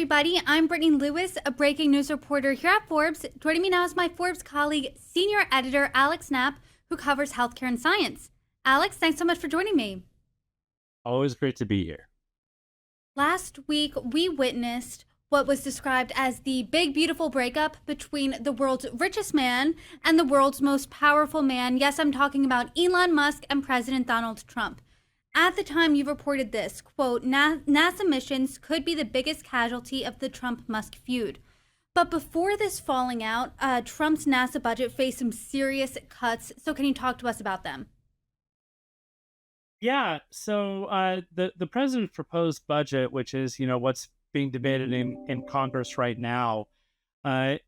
everybody. I'm Brittany Lewis, a breaking news reporter here at Forbes. Joining me now is my Forbes colleague, senior editor Alex Knapp, who covers healthcare and science. Alex, thanks so much for joining me. Always great to be here. Last week, we witnessed what was described as the big, beautiful breakup between the world's richest man and the world's most powerful man. Yes, I'm talking about Elon Musk and President Donald Trump. At the time you reported this, quote, NASA missions could be the biggest casualty of the Trump-Musk feud. But before this falling out, Trump's NASA budget faced some serious cuts. So can you talk to us about them? Yeah, so the president's proposed budget, which is what's being debated in Congress right now,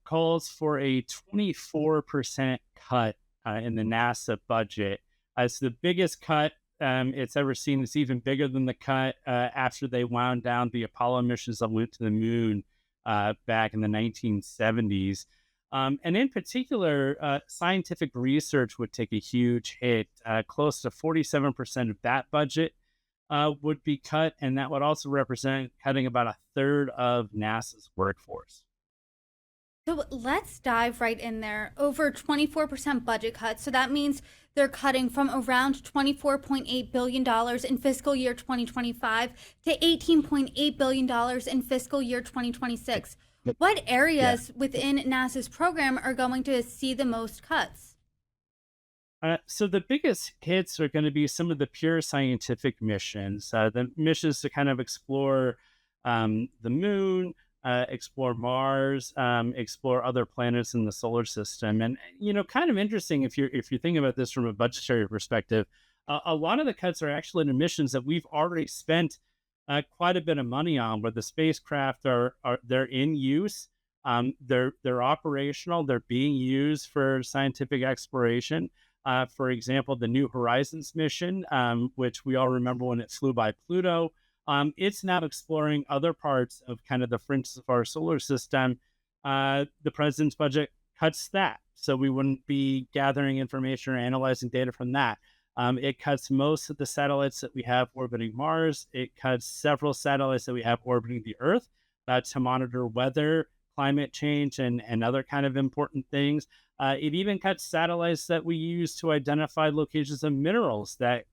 calls for a 24% cut in the NASA budget. It's the biggest cut it's ever seen. It's even bigger than the cut after they wound down the Apollo missions that went to the moon back in the 1970s. And in particular, scientific research would take a huge hit. Close to 47% of that budget would be cut, and that would also represent cutting about a third of NASA's workforce. So let's dive right in there. Over 24% budget cut. So that means they're cutting from around $24.8 billion in fiscal year 2025 to $18.8 billion in fiscal year 2026. What areas within NASA's program are going to see the most cuts? So the biggest hits are going to be some of the pure scientific missions, the missions to kind of explore the moon, explore Mars, explore other planets in the solar system. And, kind of interesting if you're thinking about this from a budgetary perspective, a lot of the cuts are actually in missions that we've already spent quite a bit of money on, where the spacecraft are they're in use, they're operational, they're being used for scientific exploration. For example, the New Horizons mission, which we all remember when it flew by Pluto. It's now exploring other parts of kind of the fringes of our solar system. The president's budget cuts that, so we wouldn't be gathering information or analyzing data from that. It cuts most of the satellites that we have orbiting Mars. It cuts several satellites that we have orbiting the Earth to monitor weather, climate change, and other kind of important things. It even cuts satellites that we use to identify locations of minerals, that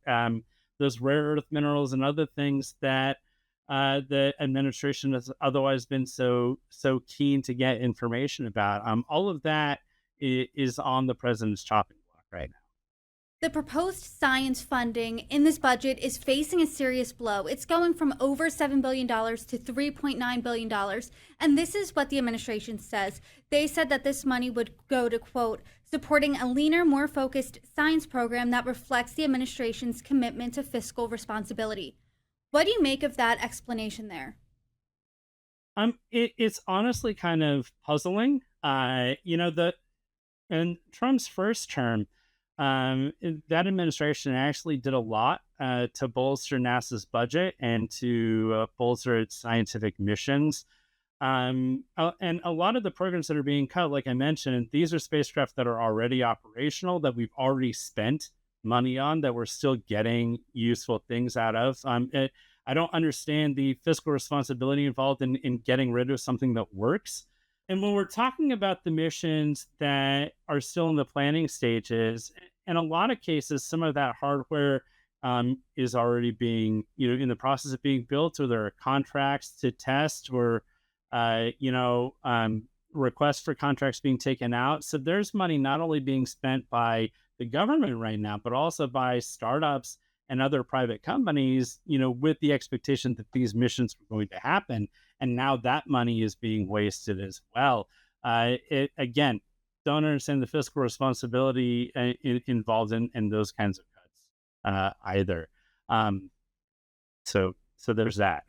those rare earth minerals and other things that the administration has otherwise been so keen to get information about. All of that is on the president's chopping block right now. The proposed science funding in this budget is facing a serious blow. It's going from over $7 billion to $3.9 billion. And this is what the administration says. They said that this money would go to, quote, supporting a leaner, more focused science program that reflects the administration's commitment to fiscal responsibility. What do you make of that explanation there? It's honestly kind of puzzling. In Trump's first term, that administration actually did a lot to bolster NASA's budget and to bolster its scientific missions. And a lot of the programs that are being cut, like I mentioned, these are spacecraft that are already operational, that we've already spent money on, that we're still getting useful things out of. I don't understand the fiscal responsibility involved in getting rid of something that works. And when we're talking about the missions that are still in the planning stages, in a lot of cases, some of that hardware is already being, in the process of being built, or there are contracts to test, or, requests for contracts being taken out. So there's money not only being spent by the government right now, but also by startups and other private companies, with the expectation that these missions were going to happen. And now that money is being wasted as well. Again, don't understand the fiscal responsibility involved in those kinds of cuts either. So there's that.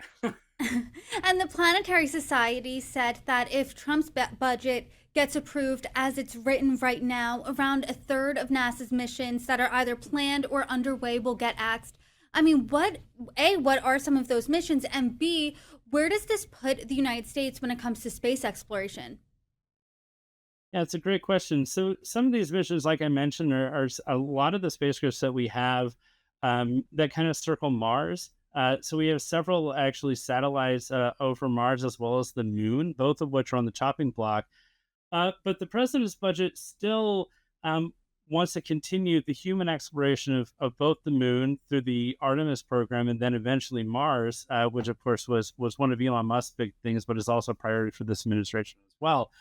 And the Planetary Society said that if Trump's budget gets approved as it's written right now, around a third of NASA's missions that are either planned or underway will get axed. I mean, what are some of those missions? And B, where does this put the United States when it comes to space exploration? Yeah, it's a great question. So some of these missions, like I mentioned, are a lot of the spacecrafts that we have that kind of circle Mars. So we have several actually satellites over Mars as well as the moon, both of which are on the chopping block. But the president's budget still um, wants to continue the human exploration of both the moon through the Artemis program and then eventually Mars, which of course was one of Elon Musk's big things, but is also a priority for this administration as well.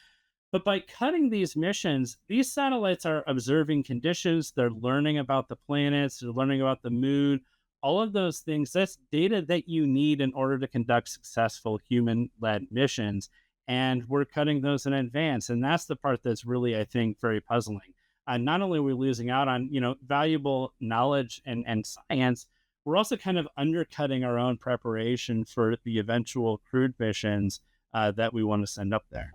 But by cutting these missions, these satellites are observing conditions. They're learning about the planets. They're learning about the moon. All of those things, that's data that you need in order to conduct successful human led missions. And we're cutting those in advance. And that's the part that's really, I think, very puzzling. Not only are we losing out on, valuable knowledge and science, we're also kind of undercutting our own preparation for the eventual crewed missions that we want to send up there.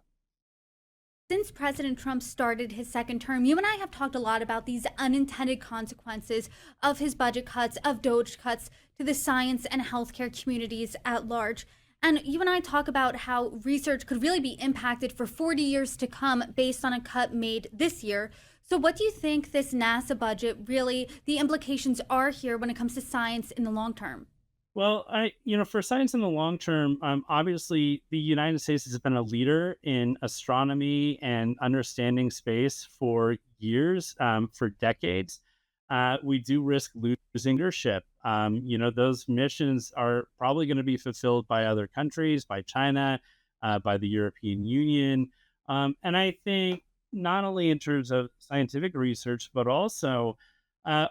Since President Trump started his second term, you and I have talked a lot about these unintended consequences of his budget cuts, of Doge cuts to the science and healthcare communities at large. And you and I talk about how research could really be impacted for 40 years to come based on a cut made this year. So, what do you think this NASA budget really, the implications are here when it comes to science in the long term? Well, for science in the long term, obviously the United States has been a leader in astronomy and understanding space for years, for decades. We do risk losing leadership. Those missions are probably going to be fulfilled by other countries, by China, by the European Union. And I think not only in terms of scientific research, but also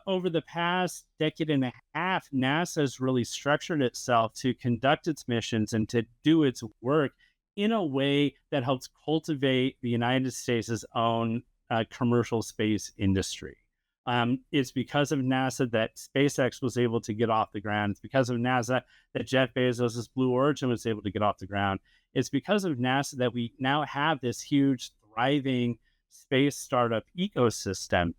over the past decade and a half, NASA has really structured itself to conduct its missions and to do its work in a way that helps cultivate the United States' own commercial space industry. It's because of NASA that SpaceX was able to get off the ground. It's because of NASA that Jeff Bezos' Blue Origin was able to get off the ground. It's because of NASA that we now have this huge, thriving space startup ecosystem.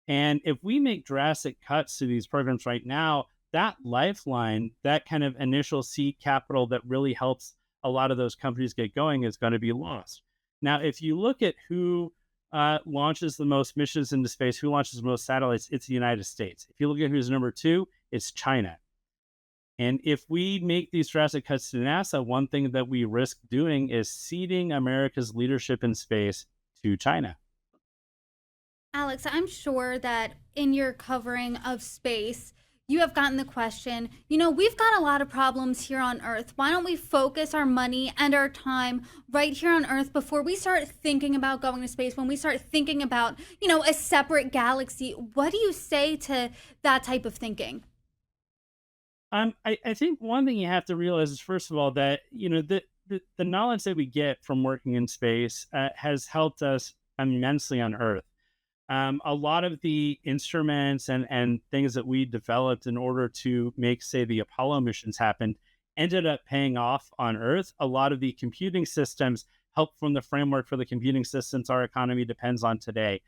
And if we make drastic cuts to these programs right now, that lifeline, that kind of initial seed capital that really helps a lot of those companies get going is going to be lost. Now, if you look at who launches the most missions into space, who launches the most satellites, it's the United States. If you look at who's number two, it's China. And if we make these drastic cuts to NASA, one thing that we risk doing is ceding America's leadership in space to China. Alex, I'm sure that in your covering of space, you have gotten the question, we've got a lot of problems here on Earth. Why don't we focus our money and our time right here on Earth before we start thinking about going to space, when we start thinking about, a separate galaxy? What do you say to that type of thinking? I think one thing you have to realize is, first of all, that, the knowledge that we get from working in space has helped us immensely on Earth. A lot of the instruments and things that we developed in order to make, say, the Apollo missions happen ended up paying off on Earth. A lot of the computing systems help from the framework for the computing systems our economy depends on today.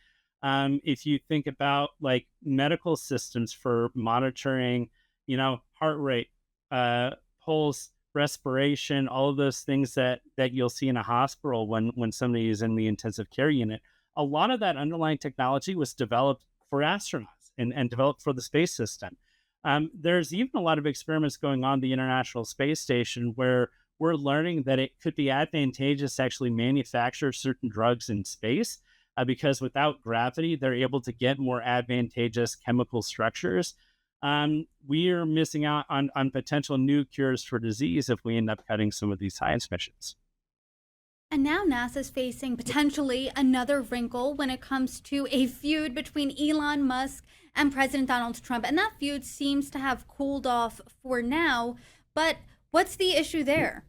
If you think about like medical systems for monitoring, heart rate, pulse, respiration, all of those things that you'll see in a hospital when somebody is in the intensive care unit, a lot of that underlying technology was developed for astronauts and developed for the space system. There's even a lot of experiments going on the International Space Station where we're learning that it could be advantageous to actually manufacture certain drugs in space because without gravity, they're able to get more advantageous chemical structures. We are missing out on potential new cures for disease if we end up cutting some of these science missions. And now NASA's facing potentially another wrinkle when it comes to a feud between Elon Musk and President Donald Trump. And that feud seems to have cooled off for now. But what's the issue there?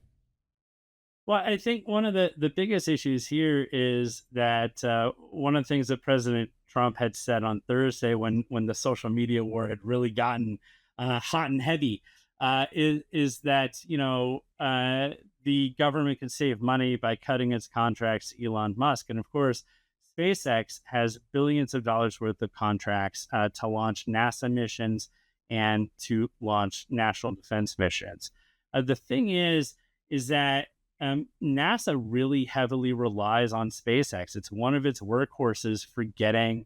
Well, I think one of the biggest issues here is that one of the things that President Trump had said on Thursday when the social media war had really gotten hot and heavy is that, the government can save money by cutting its contracts to Elon Musk. And of course, SpaceX has billions of dollars worth of contracts to launch NASA missions and to launch national defense missions. The thing is that NASA really heavily relies on SpaceX. It's one of its workhorses for getting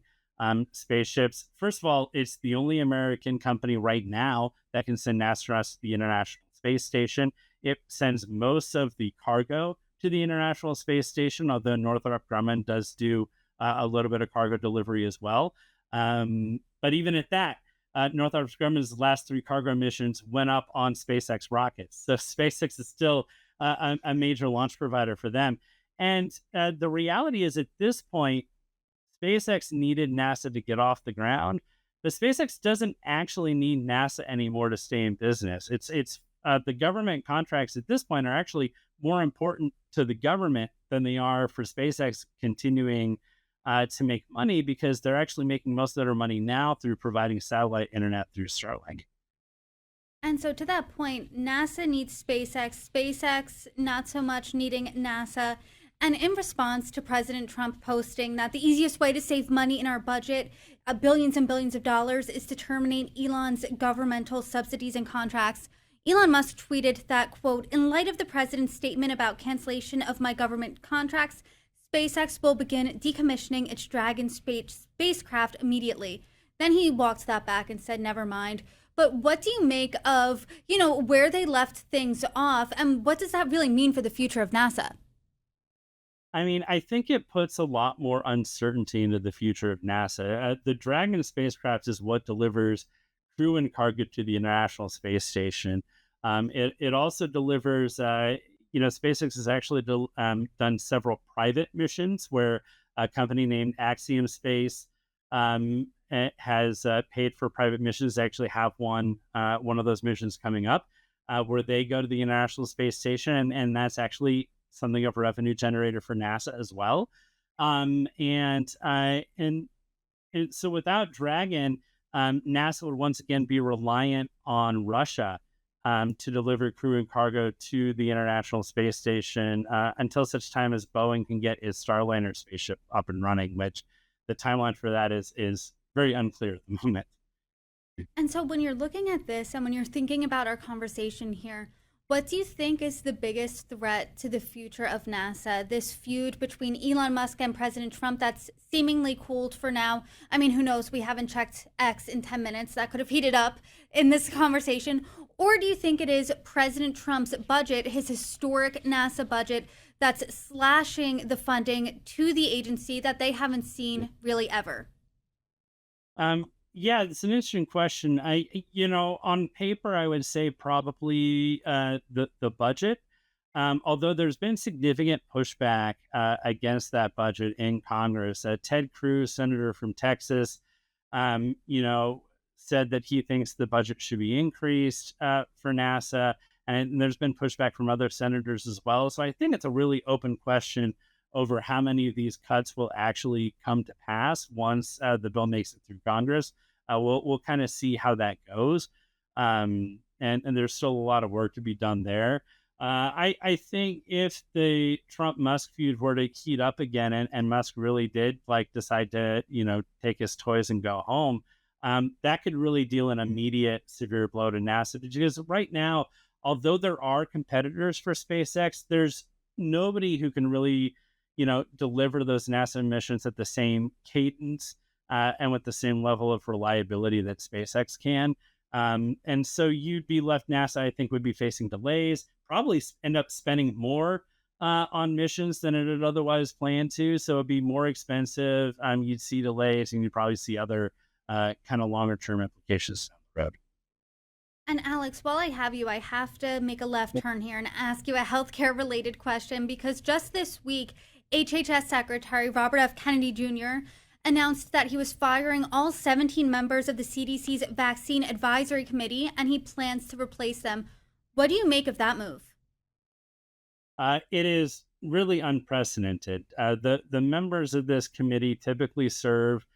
spaceships. First of all, it's the only American company right now that can send astronauts to the International Space Station. It sends most of the cargo to the International Space Station, although Northrop Grumman does do a little bit of cargo delivery as well. But even at that, Northrop Grumman's last three cargo missions went up on SpaceX rockets. So SpaceX is still a major launch provider for them. And the reality is, at this point, SpaceX needed NASA to get off the ground, but SpaceX doesn't actually need NASA anymore to stay in business. It's the government contracts at this point are actually more important to the government than they are for SpaceX continuing to make money, because they're actually making most of their money now through providing satellite internet through Starlink. And so, to that point, NASA needs SpaceX, SpaceX not so much needing NASA. And in response to President Trump posting that the easiest way to save money in our budget, billions and billions of dollars, is to terminate Elon's governmental subsidies and contracts, Elon Musk tweeted that, quote, in light of the president's statement about cancellation of my government contracts, SpaceX will begin decommissioning its Dragon spacecraft immediately. Then he walked that back and said, never mind. But what do you make of, where they left things off, and what does that really mean for the future of NASA? I mean, I think it puts a lot more uncertainty into the future of NASA. The Dragon spacecraft is what delivers crew and cargo to the International Space Station. It also delivers, SpaceX has actually done several private missions where a company named Axiom Space has paid for private missions. They actually have one of those missions coming up where they go to the International Space Station, and that's actually something of a revenue generator for NASA as well. And so without Dragon, NASA would once again be reliant on Russia to deliver crew and cargo to the International Space Station until such time as Boeing can get its Starliner spaceship up and running, which the timeline for that is very unclear at the moment. And so, when you're looking at this and when you're thinking about our conversation here, what do you think is the biggest threat to the future of NASA? This feud between Elon Musk and President Trump that's seemingly cooled for now. I mean, who knows? We haven't checked X in 10 minutes. That could have heated up in this conversation. Or do you think it is President Trump's budget, his historic NASA budget, that's slashing the funding to the agency that they haven't seen really ever? Yeah, it's an interesting question. On paper, I would say probably the budget. Although there's been significant pushback against that budget in Congress. Ted Cruz, senator from Texas, said that he thinks the budget should be increased for NASA, and there's been pushback from other senators as well. So I think it's a really open question over how many of these cuts will actually come to pass once the bill makes it through Congress. We'll kind of see how that goes. And there's still a lot of work to be done there. I think if the Trump-Musk feud were to heat up again and Musk really did decide to, take his toys and go home, that could really deal an immediate severe blow to NASA. Because right now, although there are competitors for SpaceX, there's nobody who can really deliver those NASA missions at the same cadence and with the same level of reliability that SpaceX can. And so you'd be left, NASA, I think, would be facing delays, probably end up spending more on missions than it had otherwise planned to. So it'd be more expensive. You'd see delays, and you'd probably see other kind of longer term implications down the road. And Alex, while I have you, I have to make a left turn here and ask you a healthcare related question, because just this week, HHS Secretary Robert F. Kennedy Jr. announced that he was firing all 17 members of the CDC's Vaccine Advisory Committee, and he plans to replace them. What do you make of that move? It is really unprecedented. The members of this committee typically serve,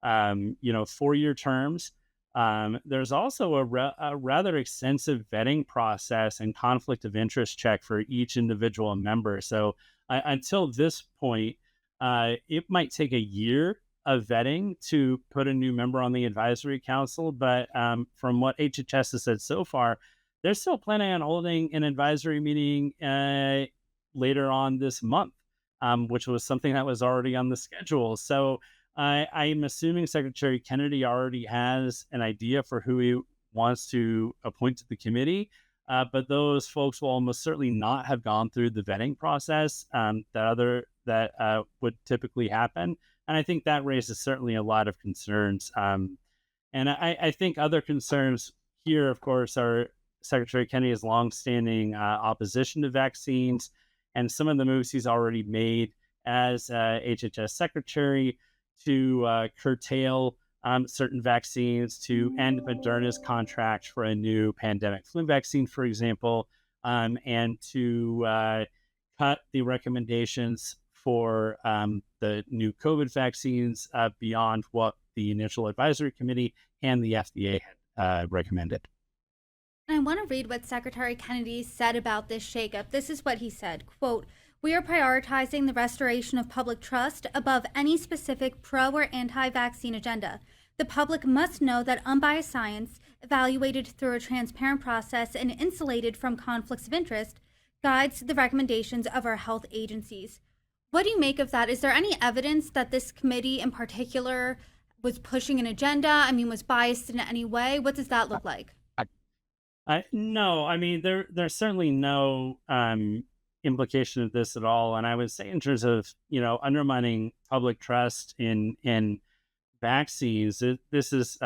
4-year terms. There's also a rather extensive vetting process and conflict of interest check for each individual member. So until this point, it might take a year of vetting to put a new member on the advisory council. But from what HHS has said so far, they're still planning on holding an advisory meeting later on this month, which was something that was already on the schedule. So I'm assuming Secretary Kennedy already has an idea for who he wants to appoint to the committee, but those folks will almost certainly not have gone through the vetting process that would typically happen, and I think that raises certainly a lot of concerns. And I think other concerns here, of course, are Secretary Kennedy's longstanding opposition to vaccines and some of the moves he's already made as HHS secretary to curtail certain vaccines, to end Moderna's contract for a new pandemic flu vaccine, for example, and to cut the recommendations for the new COVID vaccines beyond what the initial advisory committee and the FDA had recommended. And I want to read what Secretary Kennedy said about this shakeup. This is what he said, quote, "We are prioritizing the restoration of public trust above any specific pro or anti-vaccine agenda. The public must know that unbiased science, evaluated through a transparent process and insulated from conflicts of interest, guides the recommendations of our health agencies." What do you make of that? Is there any evidence that this committee in particular was pushing an agenda? I mean, was biased in any way? What does that look like? No, I mean there's certainly no implication of this at all. And I would say in terms of undermining public trust in vaccines, this is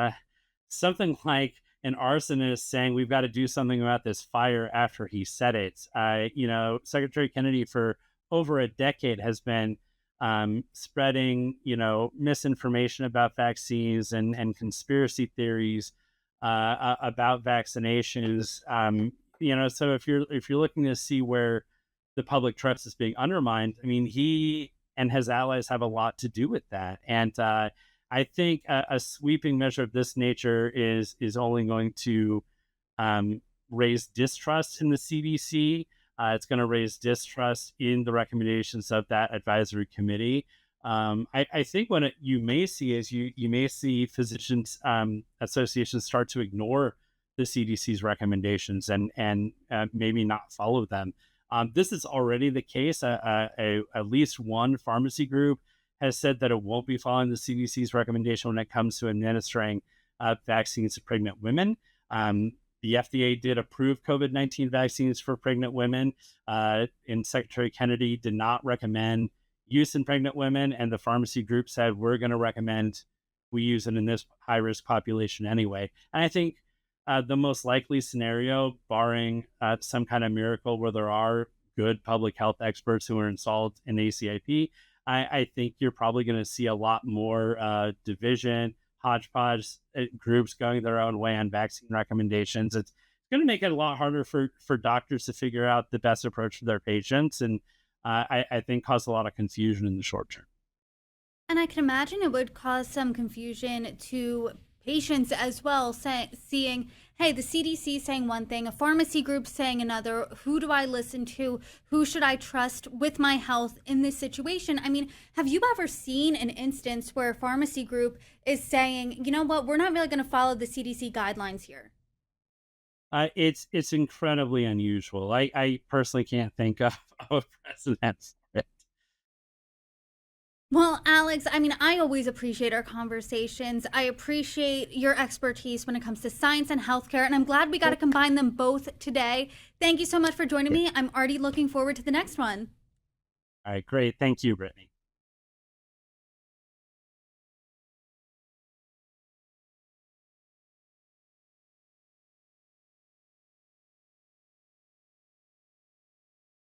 something like an arsonist saying we've got to do something about this fire after he said it. Secretary Kennedy for over a decade has been spreading misinformation about vaccines and conspiracy theories about vaccinations. So if you're looking to see where the public trust is being undermined, I mean, he and his allies have a lot to do with that. And I think a sweeping measure of this nature is only going to raise distrust in the CDC. It's going to raise distrust in the recommendations of that advisory committee. I think what you may see is you may see physicians associations start to ignore the CDC's recommendations and maybe not follow them. This is already the case. At least one pharmacy group has said that it won't be following the CDC's recommendation when it comes to administering vaccines to pregnant women. The FDA did approve COVID-19 vaccines for pregnant women, and Secretary Kennedy did not recommend use in pregnant women, and the pharmacy group said we're going to recommend we use it in this high-risk population anyway. And I think the most likely scenario, barring some kind of miracle where there are good public health experts who are installed in ACIP, I think you're probably going to see a lot more division, hodgepodge groups going their own way on vaccine recommendations. It's going to make it a lot harder for doctors to figure out the best approach for their patients, and I think cause a lot of confusion in the short term. And I can imagine it would cause some confusion to patients as well, seeing, hey, the CDC saying one thing, a pharmacy group saying another. Who do I listen to? Who should I trust with my health in this situation? I mean, have you ever seen an instance where a pharmacy group is saying, you know what, we're not really going to follow the CDC guidelines here? It's incredibly unusual. I personally can't think of a precedent. Well, Alex, I mean, I always appreciate our conversations. I appreciate your expertise when it comes to science and healthcare, and I'm glad we got to combine them both today. Thank you so much for joining me. I'm already looking forward to the next one. All right, great. Thank you, Brittany.